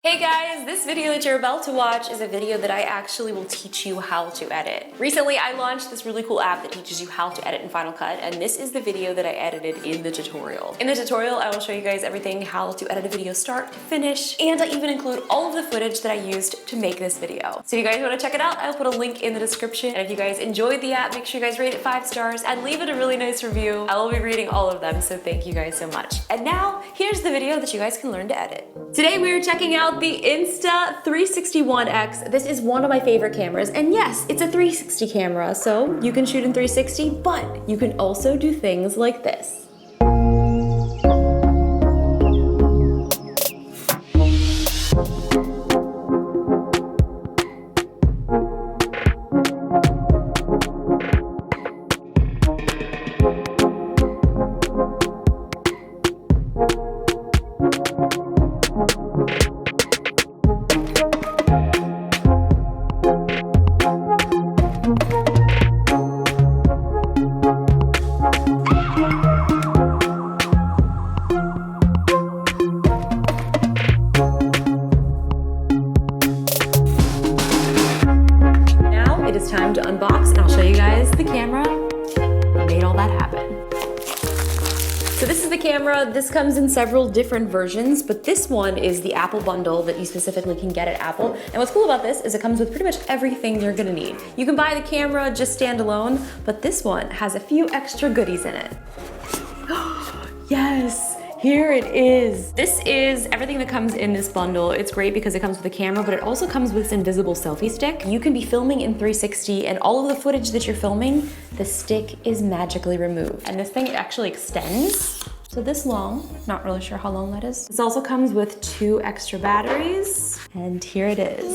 Hey guys, this video that you're about to watch is a video that I actually will teach you how to edit. Recently, I launched this really cool app that teaches you how to edit in Final Cut, and this is the video that I edited in the tutorial. In the tutorial, I will show you guys everything, how to edit a video start to finish, and I even include all of the footage that I used to make this video. So if you guys want to check it out, I'll put a link in the description, and if you guys enjoyed the app, make sure you guys rate it 5 stars and leave it a really nice review. I will be reading all of them, so thank you guys so much. And now, here's the video that you guys can learn to edit. Today we are checking out the Insta360 OneX. This is one of my favorite cameras, and yes, it's a 360 camera, so you can shoot in 360, but you can also do things like this. It is time to unbox, and I'll show you guys the camera that made all that happen. So this is the camera. This comes in several different versions, but this one is the Apple bundle that you specifically can get at Apple. And what's cool about this is it comes with pretty much everything you're gonna need. You can buy the camera just standalone, but this one has a few extra goodies in it. Yes! Here it is. This is everything that comes in this bundle. It's great because it comes with a camera, but it also comes with this invisible selfie stick. You can be filming in 360, and all of the footage that you're filming, the stick is magically removed. And this thing actually extends. So this long, not really sure how long that is. This also comes with 2 extra batteries. And here it is,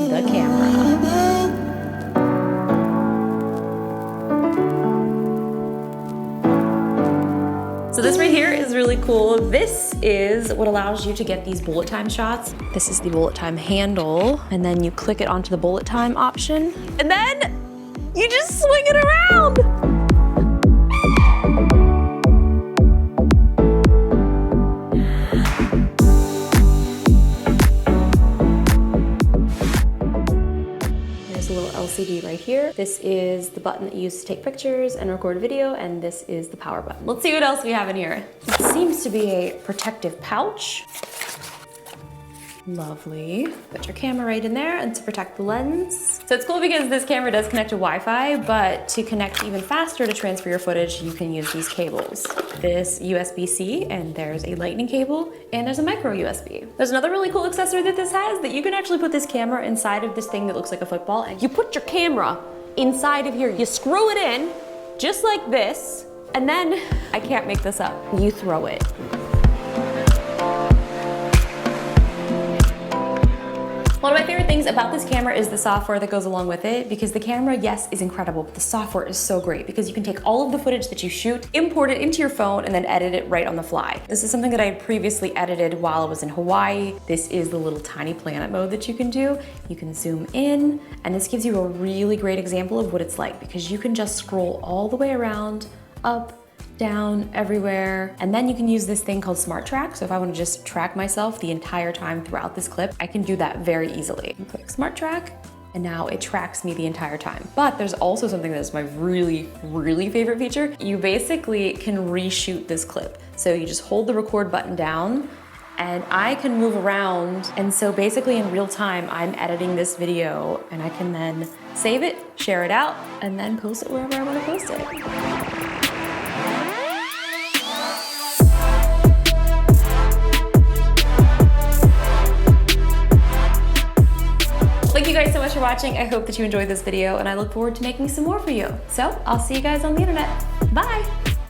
the camera. So this right here is really cool. This is what allows you to get these bullet time shots. This is the bullet time handle, and then you click it onto the bullet time option, and then you just swing it around. LCD right here. This is the button that you use to take pictures and record video, and this is the power button. Let's see what else we have in here. It seems to be a protective pouch. Lovely. Put your camera right in there and to protect the lens. So it's cool because this camera does connect to Wi-Fi, but to connect even faster to transfer your footage, you can use these cables. This USB-C, and there's a lightning cable, and there's a micro USB. There's another really cool accessory that this has, that you can actually put this camera inside of this thing that looks like a football, and you put your camera inside of here. You screw it in, just like this, and then, I can't make this up, you throw it. One of my favorite things about this camera is the software that goes along with it, because the camera, yes, is incredible, but the software is so great because you can take all of the footage that you shoot, import it into your phone, and then edit it right on the fly. This is something that I had previously edited while I was in Hawaii. This is the little tiny planet mode that you can do. You can zoom in, and this gives you a really great example of what it's like, because you can just scroll all the way around, up, down, everywhere. And then you can use this thing called Smart Track. So if I want to just track myself the entire time throughout this clip, I can do that very easily. Click Smart Track, and now it tracks me the entire time. But there's also something that's my really, really favorite feature. You basically can reshoot this clip. So you just hold the record button down, and I can move around. And so basically in real time, I'm editing this video, and I can then save it, share it out, and then post it wherever I want to post it. Thank you guys so much for watching. I hope that you enjoyed this video, and I look forward to making some more for you. So I'll see you guys on the internet. Bye.